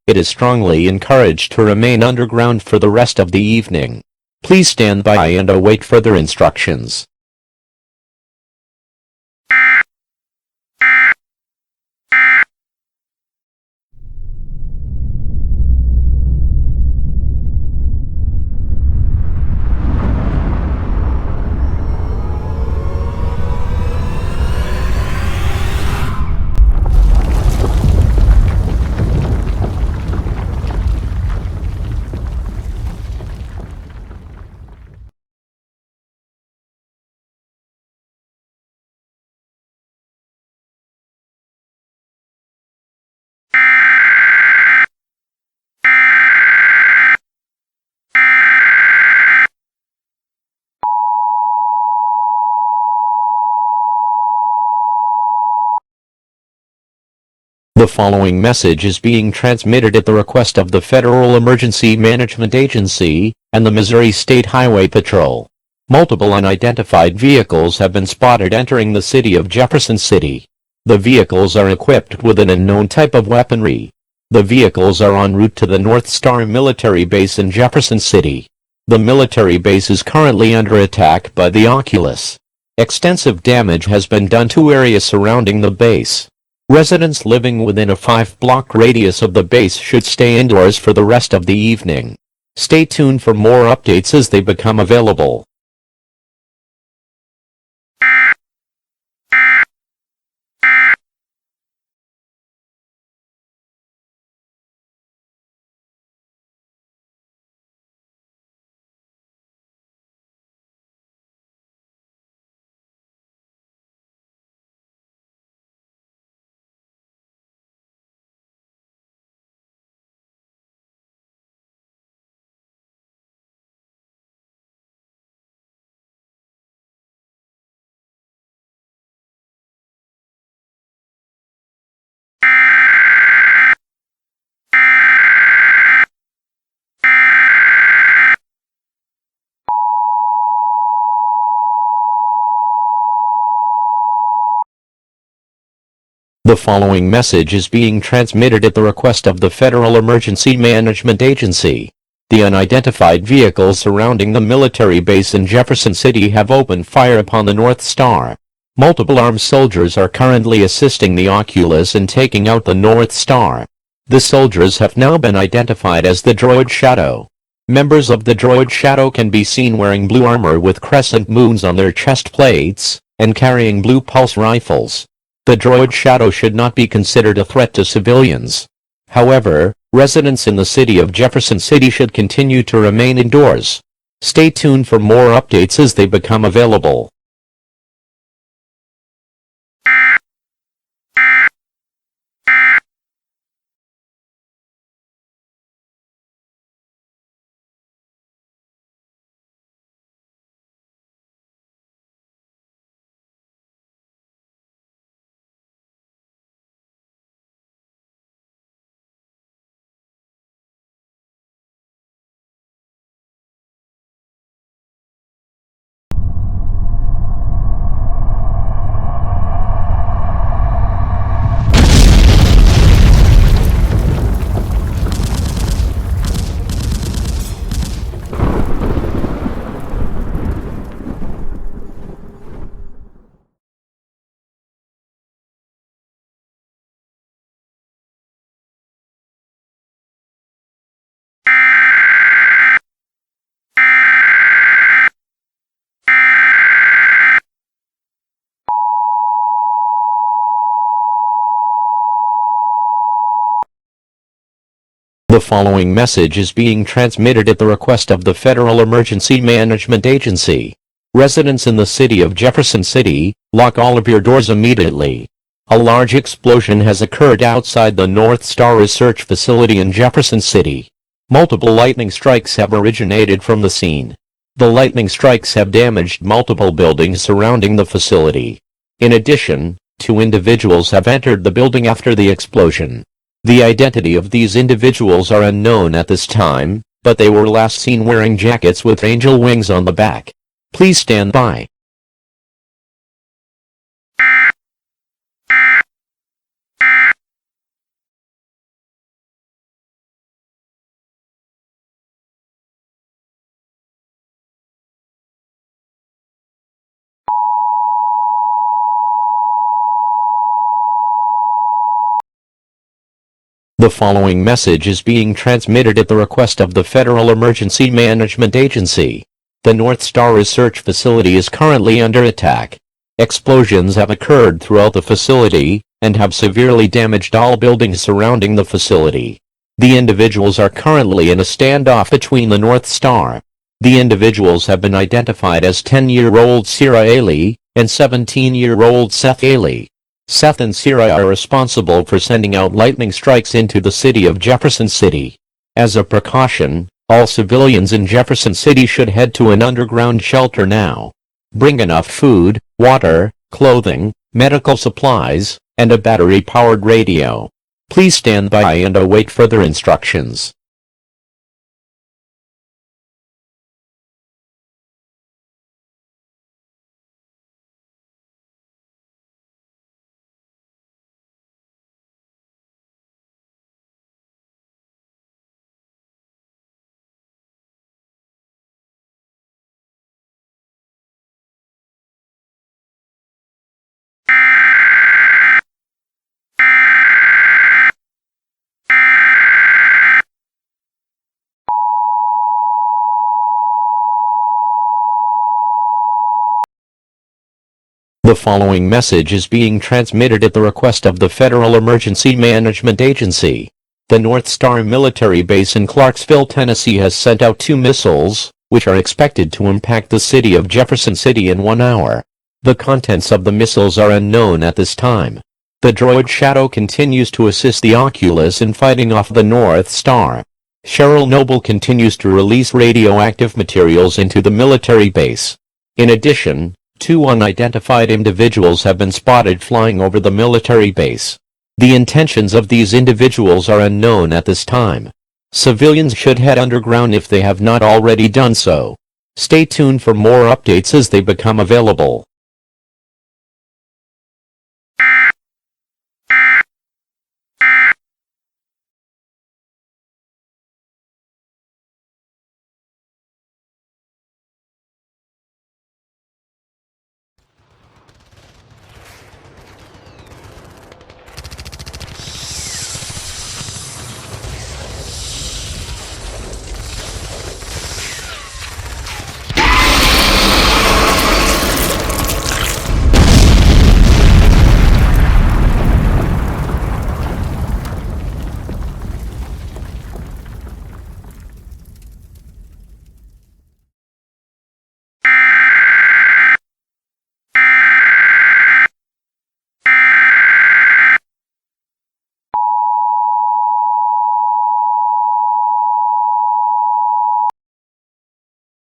It is strongly encouraged to remain underground for the rest of the evening. Please stand by and await further instructions. The following message is being transmitted at the request of the Federal Emergency Management Agency and the Missouri State Highway Patrol. Multiple unidentified vehicles have been spotted entering the city of Jefferson City. The vehicles are equipped with an unknown type of weaponry. The vehicles are en route to the North Star military base in Jefferson City. The military base is currently under attack by the Oculus. Extensive damage has been done to areas surrounding the base. Residents living within a 5-block radius of the base should stay indoors for the rest of the evening. Stay tuned for more updates as they become available. The following message is being transmitted at the request of the Federal Emergency Management Agency. The unidentified vehicles surrounding the military base in Jefferson City have opened fire upon the North Star. Multiple armed soldiers are currently assisting the Oculus in taking out the North Star. The soldiers have now been identified as the Droid Shadow. Members of the Droid Shadow can be seen wearing blue armor with crescent moons on their chest plates and carrying blue pulse rifles. The Droid Shadow should not be considered a threat to civilians. However, residents in the city of Jefferson City should continue to remain indoors. Stay tuned for more updates as they become available. The following message is being transmitted at the request of the Federal Emergency Management Agency. Residents in the city of Jefferson City, lock all of your doors immediately. A large explosion has occurred outside the North Star Research Facility in Jefferson City. Multiple lightning strikes have originated from the scene. The lightning strikes have damaged multiple buildings surrounding the facility. In addition, 2 individuals have entered the building after the explosion. The identity of these individuals are unknown at this time, but they were last seen wearing jackets with angel wings on the back. Please stand by. The following message is being transmitted at the request of the Federal Emergency Management Agency. The North Star Research Facility is currently under attack. Explosions have occurred throughout the facility and have severely damaged all buildings surrounding the facility. The individuals are currently in a standoff between the North Star. The individuals have been identified as 10-year-old Sierra Ailey and 17-year-old Seth Ailey. Seth and Sierra are responsible for sending out lightning strikes into the city of Jefferson City. As a precaution, all civilians in Jefferson City should head to an underground shelter now. Bring enough food, water, clothing, medical supplies, and a battery-powered radio. Please stand by and await further instructions. The following message is being transmitted at the request of the Federal Emergency Management Agency. The North Star military base in Clarksville, Tennessee has sent out 2 missiles, which are expected to impact the city of Jefferson City in 1 hour. The contents of the missiles are unknown at this time. The droid Shadow continues to assist the Oculus in fighting off the North Star. Cheryl Noble continues to release radioactive materials into the military base. In addition, 2 unidentified individuals have been spotted flying over the military base. The intentions of these individuals are unknown at this time. Civilians should head underground if they have not already done so. Stay tuned for more updates as they become available.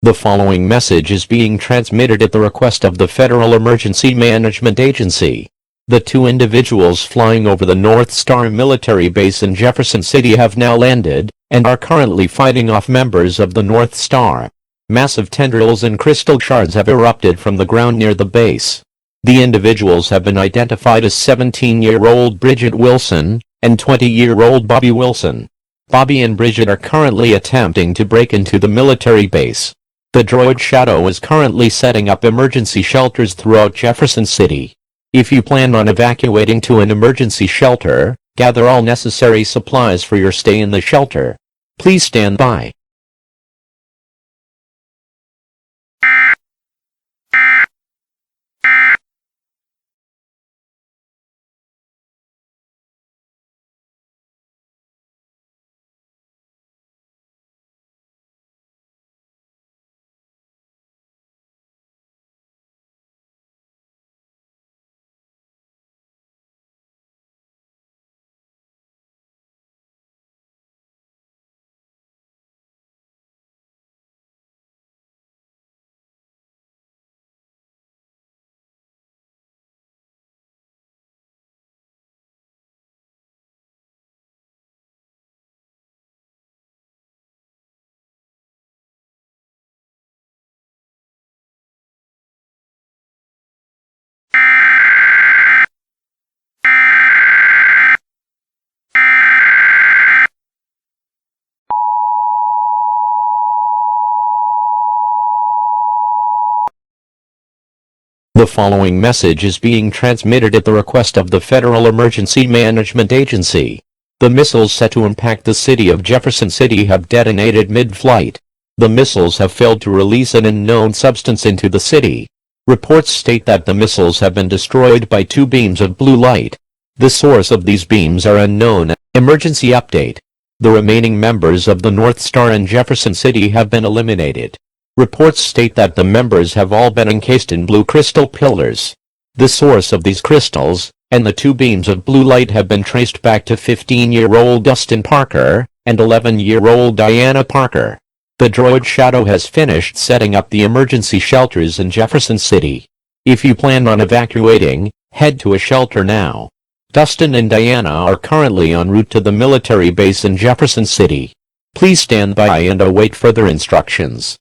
The following message is being transmitted at the request of the Federal Emergency Management Agency. The 2 individuals flying over the North Star military base in Jefferson City have now landed, and are currently fighting off members of the North Star. Massive tendrils and crystal shards have erupted from the ground near the base. The individuals have been identified as 17-year-old Bridget Wilson and 20-year-old Bobby Wilson. Bobby and Bridget are currently attempting to break into the military base. The droid Shadow is currently setting up emergency shelters throughout Jefferson City. If you plan on evacuating to an emergency shelter, gather all necessary supplies for your stay in the shelter. Please stand by. The following message is being transmitted at the request of the Federal Emergency Management Agency. The missiles set to impact the city of Jefferson City have detonated mid-flight. The missiles have failed to release an unknown substance into the city. Reports state that the missiles have been destroyed by 2 beams of blue light. The source of these beams are unknown. Emergency update. The remaining members of the North Star in Jefferson City have been eliminated. Reports state that the members have all been encased in blue crystal pillars. The source of these crystals, and the 2 beams of blue light have been traced back to 15-year-old Dustin Parker, and 11-year-old Diana Parker. The droid Shadow has finished setting up the emergency shelters in Jefferson City. If you plan on evacuating, head to a shelter now. Dustin and Diana are currently en route to the military base in Jefferson City. Please stand by and await further instructions.